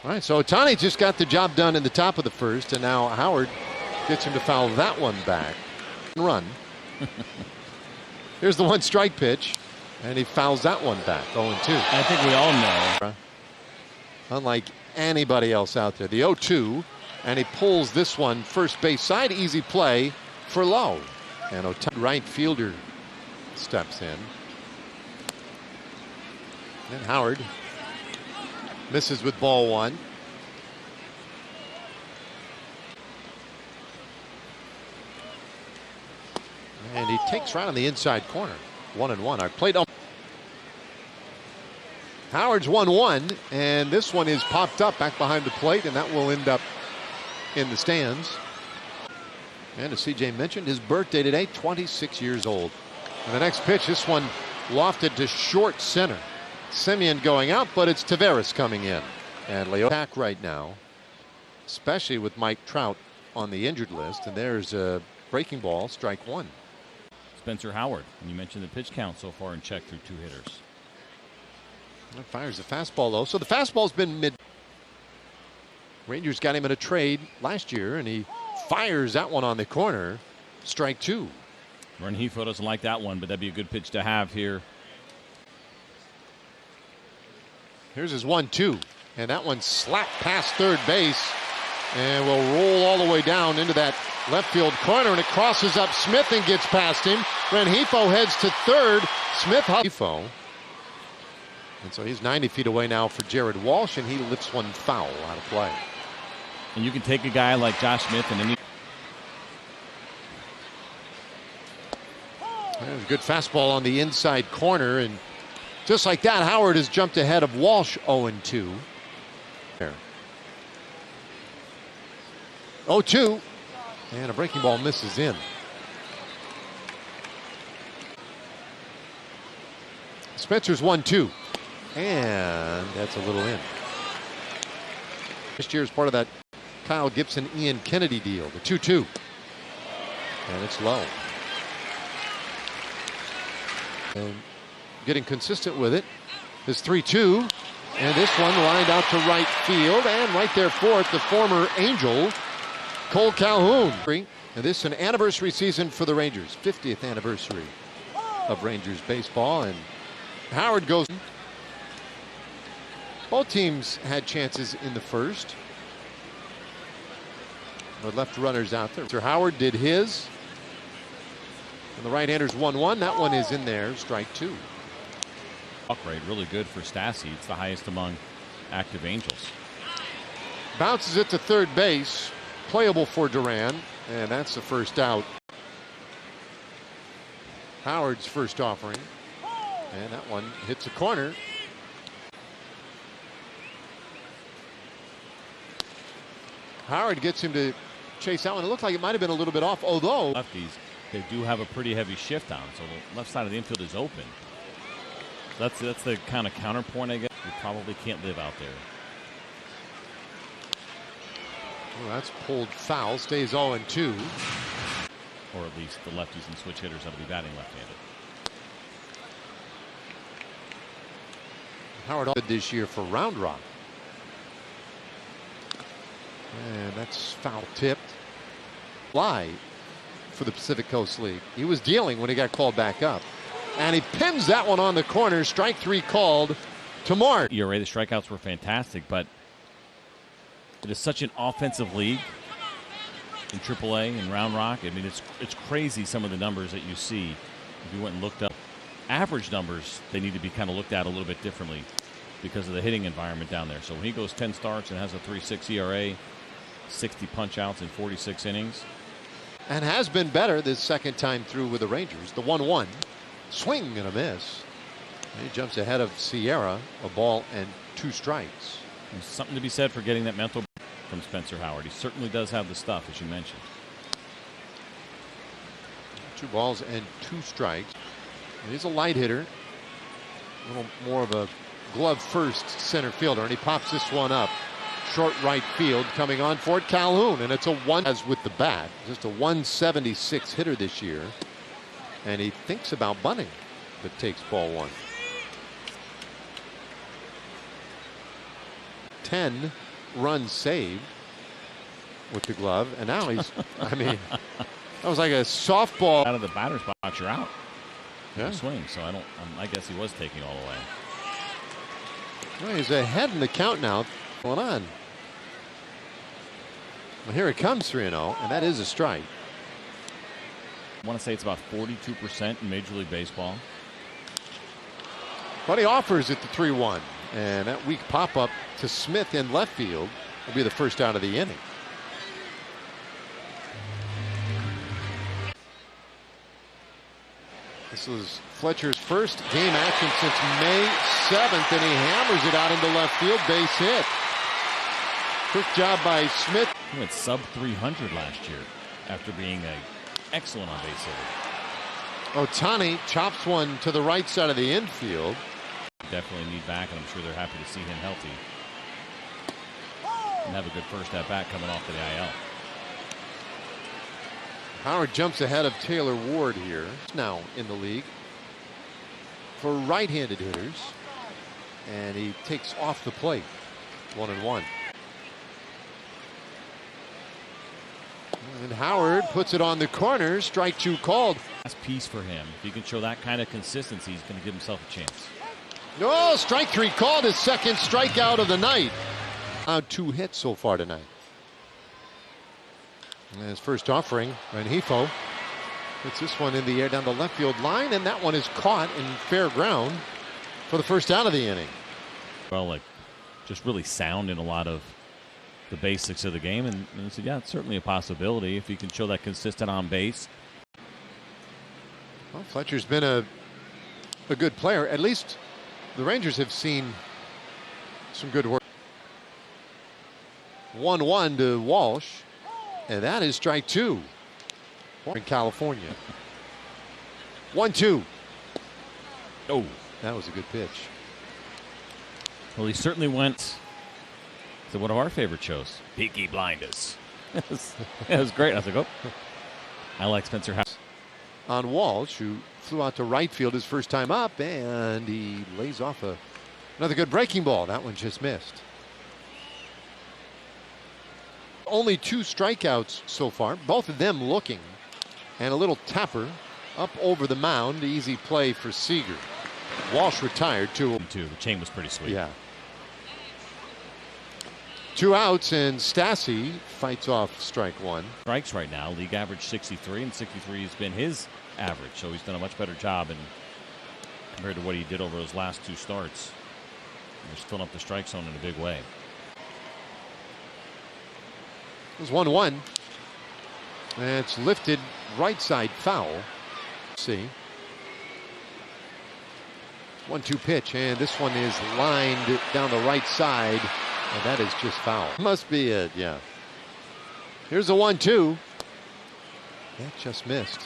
All right, so Ohtani just got the job done in the top of the first, and now Howard gets him to foul that one back. Run. Here's the 1-strike pitch, and he fouls that one back. 0-2. I think we all know. Unlike anybody else out there. The 0-2, and he pulls this one first base side. Easy play for Lowe. And Ohtani, right fielder, steps in. And Howard misses with ball one. And he takes right on the inside corner. 1-1. I played. Howard's 1-1, and this one is popped up back behind the plate, and that will end up in the stands. And as CJ mentioned, his birthday today, 26 years old. And the next pitch, this one lofted to short center. Simeon going out, but it's Taveras coming in. And Leo back right now, especially with Mike Trout on the injured list. And there's a breaking ball, strike one. Spencer Howard, and you mentioned the pitch count so far in check through 2 hitters. That fires the fastball low. So the fastball's been mid. Rangers got him in a trade last year, and he fires that one on the corner. Strike two. Rengifo doesn't like that one, but that'd be a good pitch to have here. Here's his 1-2, and that one slapped past third base and will roll all the way down into that left field corner, and it crosses up Smith and gets past him. Rengifo heads to third. Smith Rengifo. And so he's 90 feet away now for Jared Walsh, and he lifts one foul out of play. And you can take a guy like Josh Smith and any. There's a good fastball on the inside corner, and just like that, Howard has jumped ahead of Walsh. 0-2. There. 0-2, and a breaking ball misses in. Spencer's 1-2, and that's a little in. This year is part of that Kyle Gibson, Ian Kennedy deal. The 2-2, and it's low. And getting consistent with it is 3-2, and this one lined out to right field, and right there for it, the former Angel, Cole Calhoun. And this is an anniversary season for the Rangers, 50th anniversary of Rangers baseball, and Howard goes. Both teams had chances in the first, but left runners out there. Mr. Howard did his. And the right-hander's 1-1. That one is in there. Strike two. Walk rate really good for Stassi. It's the highest among active Angels. Bounces it to third base. Playable for Duran. And that's the first out. Howard's first offering. And that one hits a corner. Howard gets him to chase that one. It looked like it might have been a little bit off, although lefties, they do have a pretty heavy shift on, so the left side of the infield is open. So that's the kind of counterpoint, I guess. You probably can't live out there. Well, that's pulled foul. Stays 0-2. Or at least the lefties and switch hitters that'll be batting left-handed. Howard good this year for Round Rock. And that's foul tipped. Fly for the Pacific Coast League. He was dealing when he got called back up. And he pins that one on the corner. Strike three called to Mark. ERA, the strikeouts were fantastic, but it is such an offensive league in AAA and Round Rock. I mean, it's crazy some of the numbers that you see. If you went and looked up average numbers, they need to be kind of looked at a little bit differently because of the hitting environment down there. So when he goes 10 starts and has a 3.6 ERA, 60 punch outs in 46 innings. And has been better this second time through with the Rangers. The 1-1 swing and a miss. And he jumps ahead of Sierra, a ball and 2 strikes. There's something to be said for getting that mental from Spencer Howard. He certainly does have the stuff, as you mentioned. 2 balls and 2 strikes. He's a light hitter, a little more of a glove first center fielder, and he pops this one up short right field. Coming on for it, Calhoun, and it's a 1 as with the bat, just a 176 hitter this year, and he thinks about bunting, but takes ball 1. 10 runs saved with the glove, and now he's, I mean, that was like a softball. Out of the batter's box, you're out. Yeah. Swing, so I guess he was taking all the way. Well, he's ahead in the count now. Going on. Well, here it comes, 3-0, and that is a strike. I want to say it's about 42% in Major League Baseball. But he offers it to 3-1, and that weak pop-up to Smith in left field will be the first out of the inning. This is Fletcher's first game action since May 7th, and he hammers it out into left field. Base hit. Quick job by Smith. He went sub 300 last year after being an excellent on base hitter. Ohtani chops one to the right side of the infield. Definitely need back, and I'm sure they're happy to see him healthy and have a good first at bat coming off the IL. Howard jumps ahead of Taylor Ward here. Now in the league for right-handed hitters, and he takes off the plate. 1-1. And Howard puts it on the corner. Strike 2 called. Last piece for him. If he can show that kind of consistency, he's going to give himself a chance. No, strike 3 called. His second strikeout of the night. 2 hits so far tonight. And his first offering, Rengifo puts this one in the air down the left field line, and that one is caught in fair ground for the first out of the inning. Well, like, just really sound in a lot of the basics of the game, and I said, yeah, it's certainly a possibility if he can show that consistent on base. Well, Fletcher's been a good player. At least the Rangers have seen some good work. 1-1 to Walsh. And that is strike 2 in California. 1-2. Oh, that was a good pitch. Well, he certainly went to one of our favorite shows, Peaky Blinders. It was great. I was like, oh, I like Spencer Howard. On Walsh, who flew out to right field his first time up, and he lays off another good breaking ball. That one just missed. Only 2 strikeouts so far, both of them looking, and a little tapper up over the mound. Easy play for Seager. Walsh retired 2-2. The chain was pretty sweet. Yeah. 2 outs, and Stassi fights off strike 1. Strikes right now, league average 63, and 63 has been his average, so he's done a much better job compared to what he did over those last 2 starts. He's filling up the strike zone in a big way. It was 1-1. And it's lifted right side foul. See. 1-2 pitch, and this one is lined down the right side, and that is just foul. Must be it, yeah. Here's a 1-2. That just missed.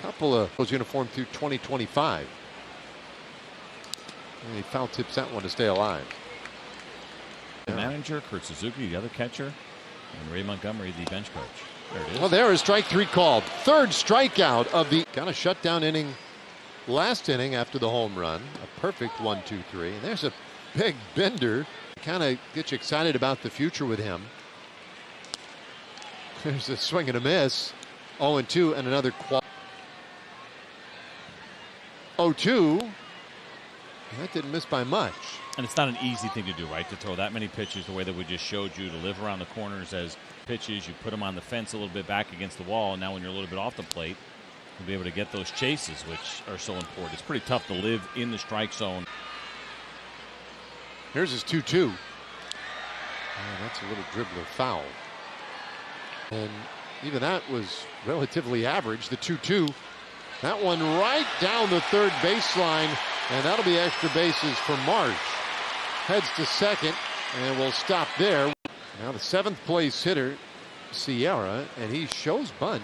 Couple of those uniform through 2025. And he foul tips that one to stay alive. The manager, Kurt Suzuki, the other catcher, and Ray Montgomery, the bench coach. There it is. Well, there is strike 3 called. Third strikeout of the kind of shutdown inning. Last inning after the home run. A perfect 1-2-3. And there's a big bender. Kind of gets you excited about the future with him. There's a swing and a miss. 0-2 and another 0-2. That didn't miss by much. And it's not an easy thing to do, right? To throw that many pitches the way that we just showed you, to live around the corners as pitches. You put them on the fence a little bit back against the wall. And now when you're a little bit off the plate, you'll be able to get those chases, which are so important. It's pretty tough to live in the strike zone. Here's his 2-2. Oh, that's a little dribbler foul. And even that was relatively average. The 2-2. That one right down the third baseline, and that'll be extra bases for Marsh. Heads to second, and we'll stop there. Now the 7th place hitter, Sierra, and he shows bunt.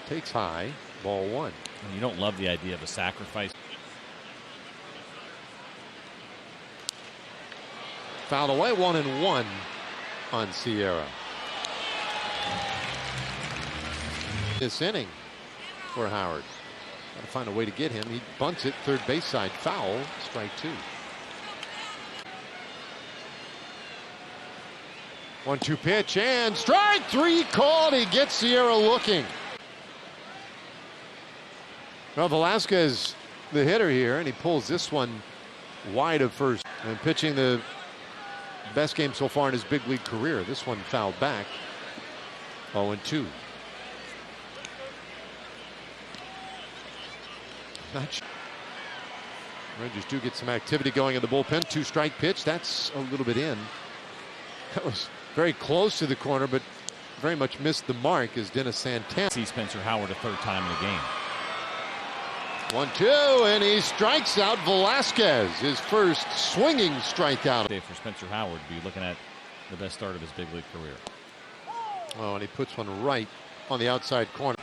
Takes high, ball 1. And you don't love the idea of a sacrifice. Fouled away, 1-1 on Sierra. This inning for Howard. Got to find a way to get him. He bunts it third base side, foul, strike 2. 1-2 pitch and strike 3 called. He gets Sierra looking. Well, Velasquez, the hitter here, and he pulls this one wide of first. And pitching the best game so far in his big league career. This one fouled back. 0-2. Rangers do get some activity going in the bullpen. 2-strike pitch. That's a little bit in. That was very close to the corner, but very much missed the mark as Dennis Santana. See Spencer Howard a third time in the game. 1-2, and he strikes out Velasquez. His first swinging strikeout. For Spencer Howard, be looking at the best start of his big league career. Oh, and he puts one right on the outside corner.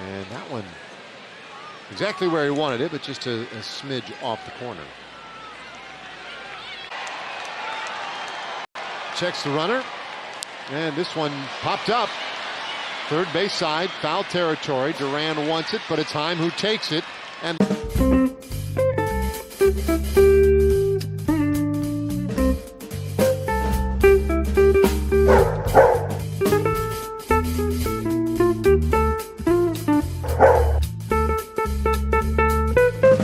And that one exactly where he wanted it, but just a smidge off the corner. Checks the runner, and this one popped up. Third base side, foul territory. Duran wants it, but it's Heim who takes it. And